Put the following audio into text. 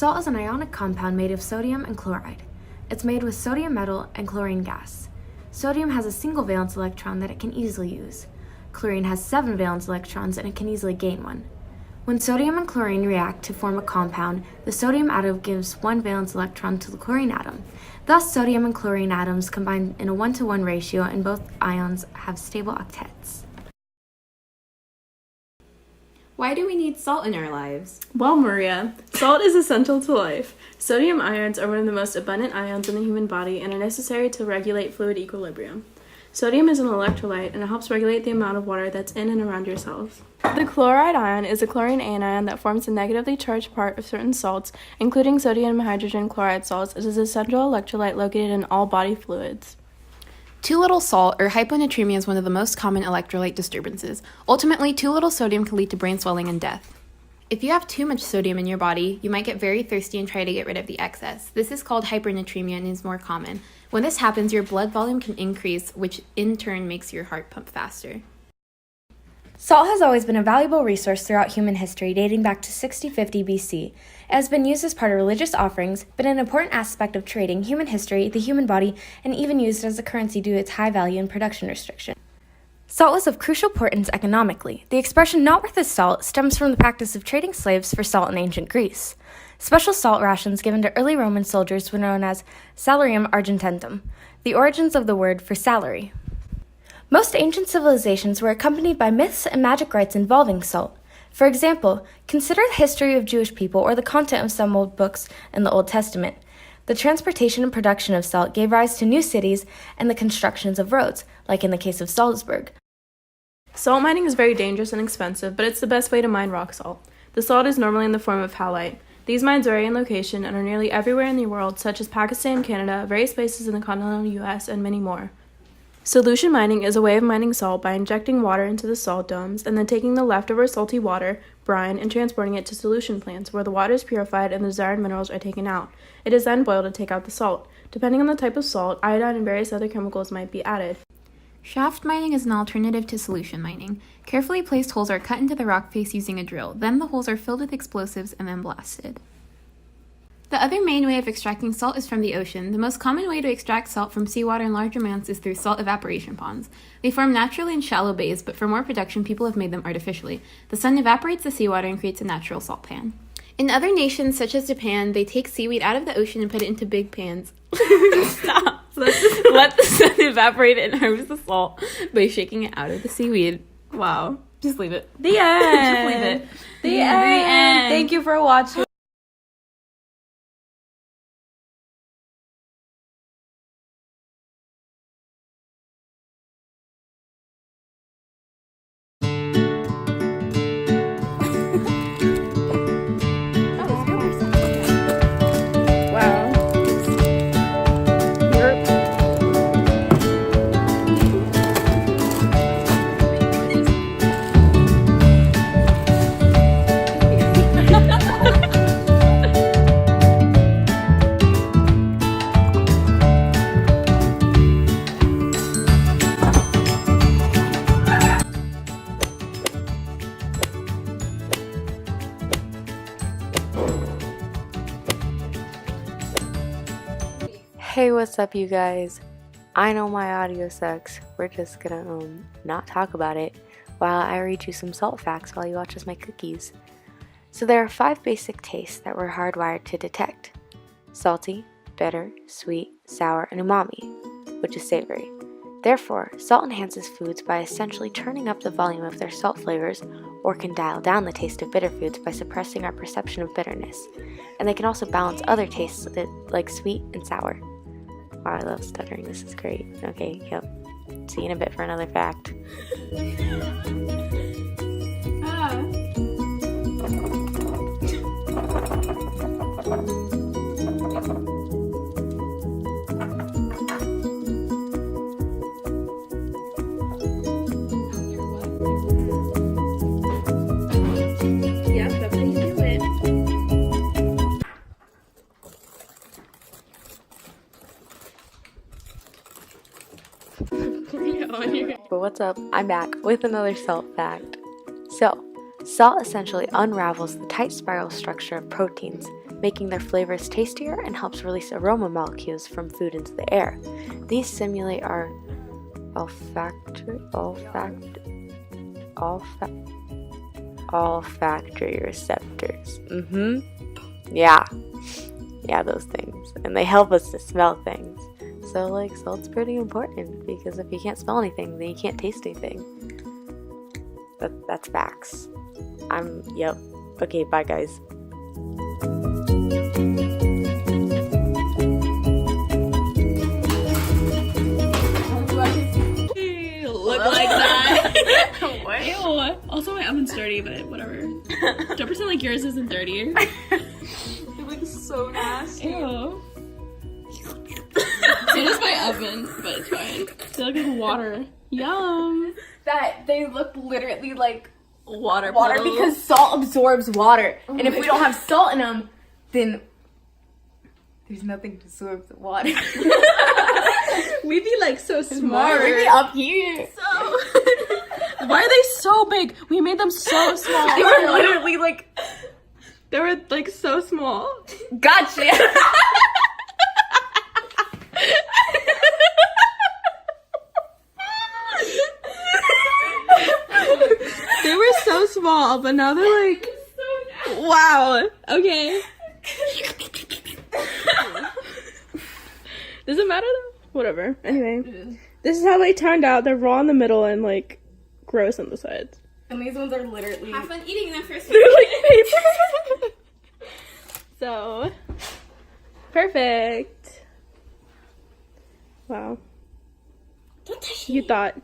Salt is an ionic compound made of sodium and chloride. It's made with sodium metal and chlorine gas. Sodium has a single valence electron that it can easily use. Chlorine has 7 valence electrons and it can easily gain one. When sodium and chlorine react to form a compound, the sodium atom gives 1 valence electron to the chlorine atom. Thus, sodium and chlorine atoms combine in a 1-to-1 ratio and both ions have stable octets. Why do we need salt in our lives? Well, Maria, salt is essential to life. Sodium ions are one of the most abundant ions in the human body and are necessary to regulate fluid equilibrium. Sodium is an electrolyte and it helps regulate the amount of water that's in and around your cells. The chloride ion is a chlorine anion that forms a negatively charged part of certain salts, including sodium and hydrogen chloride salts. It is a central electrolyte located in all body fluids. Too little salt, or hyponatremia, is one of the most common electrolyte disturbances. Ultimately, too little sodium can lead to brain swelling and death. If you have too much sodium in your body, you might get very thirsty and try to get rid of the excess. This is called hypernatremia and is more common. When this happens, your blood volume can increase, which in turn makes your heart pump faster. Salt has always been a valuable resource throughout human history, dating back to 6050 BC. It has been used as part of religious offerings, been an important aspect of trading, human history, the human body, and even used as a currency due to its high value and production restriction. Salt was of crucial importance economically. The expression "not worth a salt" stems from the practice of trading slaves for salt in ancient Greece. Special salt rations given to early Roman soldiers were known as salarium argententum, the origins of the word for salary. Most ancient civilizations were accompanied by myths and magic rites involving salt. For example, consider the history of Jewish people or the content of some old books in the Old Testament. The transportation and production of salt gave rise to new cities and the constructions of roads, like in the case of Salzburg. Salt mining is very dangerous and expensive, but it's the best way to mine rock salt. The salt is normally in the form of halite. These mines vary in location and are nearly everywhere in the world, such as Pakistan, Canada, various places in the continental US, and many more. Solution mining is a way of mining salt by injecting water into the salt domes and then taking the leftover salty water, brine, and transporting it to solution plants where the water is purified and the desired minerals are taken out. It is then boiled to take out the salt. Depending on the type of salt, iodine and various other chemicals might be added. Shaft mining is an alternative to solution mining. Carefully placed holes are cut into the rock face using a drill. Then the holes are filled with explosives and then blasted. The other main way of extracting salt is from the ocean. The most common way to extract salt from seawater in large amounts is through salt evaporation ponds. They form naturally in shallow bays, but for more production, people have made them artificially. The sun evaporates the seawater and creates a natural salt pan. In other nations, such as Japan, they take seaweed out of the ocean and put it into big pans. Stop. Let the sun evaporate and harvest the salt by shaking it out of the seaweed. Wow. Just leave it. The end. Just leave it. The end. Thank you for watching. Hey, what's up, you guys? I know my audio sucks. We're just gonna not talk about it while I read you some salt facts while you watch us make cookies. So there are 5 basic tastes that we're hardwired to detect: salty, bitter, sweet, sour, and umami, which is savory. Therefore, salt enhances foods by essentially turning up the volume of their salt flavors, or can dial down the taste of bitter foods by suppressing our perception of bitterness. And they can also balance other tastes like sweet and sour. Wow, I love stuttering. This is great. Okay, yep. See you in a bit for another fact. Yep, that's how you do it. But what's up? I'm back with another salt fact. So, salt essentially unravels the tight spiral structure of proteins, making their flavors tastier and helps release aroma molecules from food into the air. These simulate our olfactory receptors. Yeah, those things. And they help us to smell things. So, like, salt's pretty important because if you can't smell anything, then you can't taste anything. That's facts. Yep. Okay, bye, guys. Look like that. What? Ew. Also, my oven's dirty, but whatever. Don't pretend like yours isn't dirty. It looks so nasty. Ew. So does my oven, but it's fine. They look like water. Yum. That they look literally like Water because salt absorbs water. And if we don't have salt in them, then there's nothing to absorb the water. We'd be like so smart. We'd be up here. So. Why are they so big? We made them so small. They were literally like, They were like so small. gotcha. They were so small, but now they're like, wow. Okay. Does it matter though? Whatever. Anyway, this is how they turned out. They're raw in the middle and like gross on the sides. And these ones are literally. Have fun eating them first. They're like paper. So perfect. Wow. You thought